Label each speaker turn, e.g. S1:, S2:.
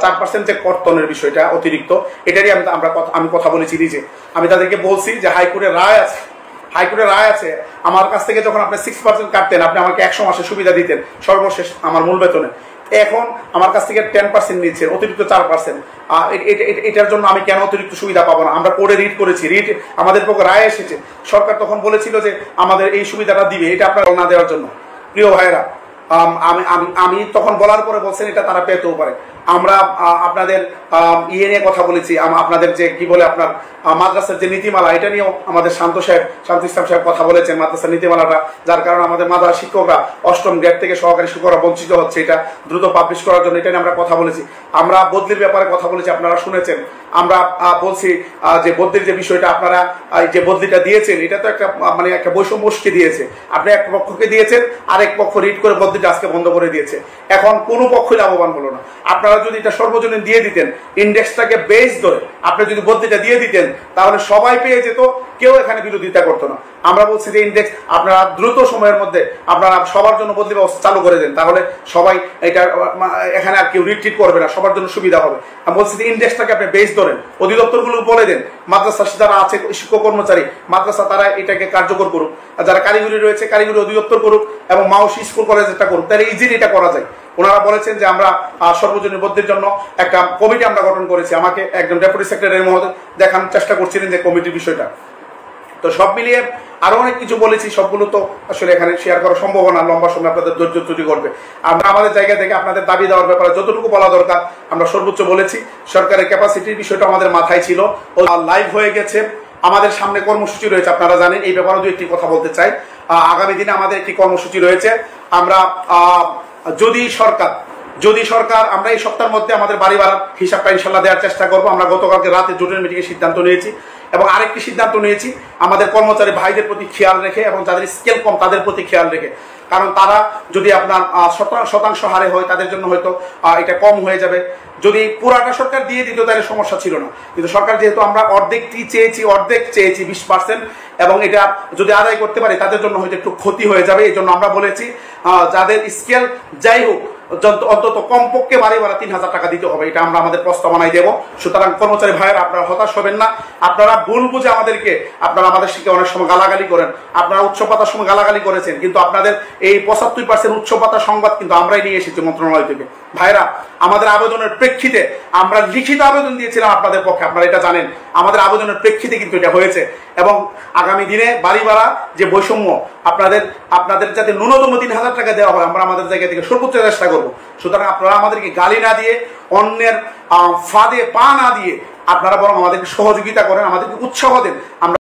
S1: 4% যে কর্তনের বিষয়টা অতিরিক্ত এটারই আমি কথা বলেছি নিজে। আমি তাদেরকে বলছি যে হাইকোর্টের রায় আছে আমার কাছ থেকে যখন আপনি 6% কাটতেন, আপনি আমাকে 100 মাসের সুবিধা দিতেন সর্বশেষ আমার মূল বেতনে। এখন আমার কাছ থেকে 10% নিচ্ছেন, অতিরিক্ত 4%। এটার জন্য আমি কেন অতিরিক্ত সুবিধা পাবো না? আমরা কোর্টে রিট করেছি, রিট আমাদের পক্ষে রায় এসেছে। সরকার তখন বলেছিল যে আমাদের এই সুবিধাটা দিবে, এটা আপনারা না দেওয়ার জন্য। প্রিয় ভাইয়েরা, আমি তখন বলার পরে বলছেন এটা তারা পেতেও পারে। আমরা আপনাদের ইয়ে নিয়ে কথা বলেছি, আপনাদের যে কি বলে আপনার মাদ্রাসার যে নীতিমালা, এটা নিয়েও আমাদের শান্ত ইসলাম সাহেব কথা বলেছেন। মাদ্রাসার নীতিমালাটা, যার কারণে আমাদের মাদ্রাসা শিক্ষকরা 8ম গ্রেড থেকে সহকারী শিক্ষকরা বঞ্চিত হচ্ছে, এটা দ্রুত পাবলিশ করার জন্য এটা নিয়ে আমরা কথা বলেছি। আমরা বদলির ব্যাপারে কথা বলেছি, আপনারা শুনেছেন। আমরা বলছি যে বদলির যে বিষয়টা, আপনারা যে বদলিটা দিয়েছেন এটা তো একটা বৈষম্যকে দিয়েছে। আপনি এক পক্ষকে দিয়েছেন, আরেক পক্ষ রিট করে বদলিটা আজকে বন্ধ করে দিয়েছে। এখন কোনো পক্ষই লাভবান হলো না। আপনারা যদি এটা সর্বজনীন দিয়ে দিতেন, ইন্ডেক্সটাকে বেস ধরে আপনি যদি বদলিটা দিয়ে দিতেন, তাহলে সবাই পেয়ে যেত, কেউ এখানে বিরোধিতা করতো না। আমরা বলছি যে ইন্ডেক্স আপনারা দ্রুত সময়ের মধ্যে আপনারা সবার জন্য বদলি ব্যবস্থা চালু করে দেন, তাহলে সবাই এটা এখানে আর কেউ রিট্রিট করবে না, সবার জন্য সুবিধা হবে। আমি বলছি যে ইন্ডেক্সটাকে আপনি বেস ধরেন, অধিদপ্তরগুলো বলে দেন, মাদ্রাসা যারা আছে শিক্ষক কর্মচারী মাদ্রাসা তারা এটাকে কার্যকর করুক, যারা কারিগরি রয়েছে কারিগরি অধিদপ্তর করুক, এবং মাওসি স্কুল কলেজ এটা করুক, তাহলে ইজিলি এটা করা যায়। ওনারা বলেছেন যে আমরা সর্বজনীন বদলির জন্য একটা কমিটি আমরা গঠন করেছি। আমাকে একজন ডেপুটি সেক্রেটারি মহোদয় দেখানোর চেষ্টা করছিলেন যে কমিটির বিষয়টা। তো সব মিলিয়ে আরো অনেক কিছু বলেছি, সবগুলো তো আসলে এখানে শেয়ার করা সম্ভব না, লম্বা সময় আপনাদের ধৈর্য ত্রুটি করবে। আমরা আমাদের জায়গা থেকে আপনাদের দাবি দেওয়ার ব্যাপারে যতটুকু বলা দরকার আমরা সর্বোচ্চ বলেছি। সরকারের ক্যাপাসিটির বিষয়টা আমাদের মাথায় ছিল, ও লাইভ হয়ে গেছে। আমাদের সামনে কর্মসূচি রয়েছে, আপনারা জানেন। এই ব্যাপারে দু একটি কথা বলতে চাই। আগামী দিনে আমাদের একটি কর্মসূচি রয়েছে। আমরা যদি সরকার আমরা এই সপ্তাহের মধ্যে আমাদের বাড়ি ভাড়ার হিসাবটা ইনশাল্লাহ দেওয়ার চেষ্টা করবো। আমরা গতকালকে রাতে জোটের মিটিংয়ে সিদ্ধান্ত নিয়েছি, এবং আরেকটি সিদ্ধান্ত নিয়েছি আমাদের কর্মচারী ভাইদের প্রতি খেয়াল রেখে এবং যাদের স্কেল কম তাদের প্রতি খেয়াল রেখে। কারণ তারা যদি আপনার শতাংশ হারে হয়, তাদের জন্য হয়তো এটা কম হয়ে যাবে। যদি পুরাটা সরকার দিয়ে দিত তাহলে সমস্যা ছিল না, কিন্তু সরকার যেহেতু আমরা অর্ধেক চেয়েছি 20%, এবং এটা যদি আদায় করতে পারি তাদের জন্য হয়তো একটু ক্ষতি হয়ে যাবে। এই জন্য আমরা বলেছি যাদের স্কেল যাই হোক অন্তত কমপক্ষে বাড়ি ভাড়া 3000 টাকা দিতে হবে, এটা আমরা আমাদের প্রস্তাবনায় দেবো। সুতরাং কর্মচারী ভাইয়েরা আপনারা হতাশ হবেন না। আপনারা ভুল বুঝে আপনারা আমাদের শিখে অনেক সময় গালাগালি করেন, আপনারা উচ্চ পাতার সময় গালাগালি করেছেন, কিন্তু আপনাদের এই 75% উচ্চ পাতার সংবাদ কিন্তু আমরাই নিয়ে এসেছি মন্ত্রণালয় থেকে। ভাইরা, আমাদের আবেদনের প্রেক্ষিতে আমরা লিখিত আবেদন দিয়েছিলাম আপনাদের পক্ষে, আপনারা এটা জানেন। আমাদের আবেদনের প্রেক্ষিতে কিন্তু এটা হয়েছে, এবং আগামী দিনে বাড়ি ভাড়া যে বৈষম্য আপনাদের যাতে ন্যূনতম 3000 টাকা দেওয়া হয়, আমরা আমাদের জায়গা থেকে সর্বোচ্চ চেষ্টা করবো। সুতরাং আপনারা আমাদেরকে গালি না দিয়ে, অন্যের ফাঁদে পা না দিয়ে আপনারা বরং আমাদেরকে সহযোগিতা করেন, আমাদেরকে উৎসাহ দেন। আমরা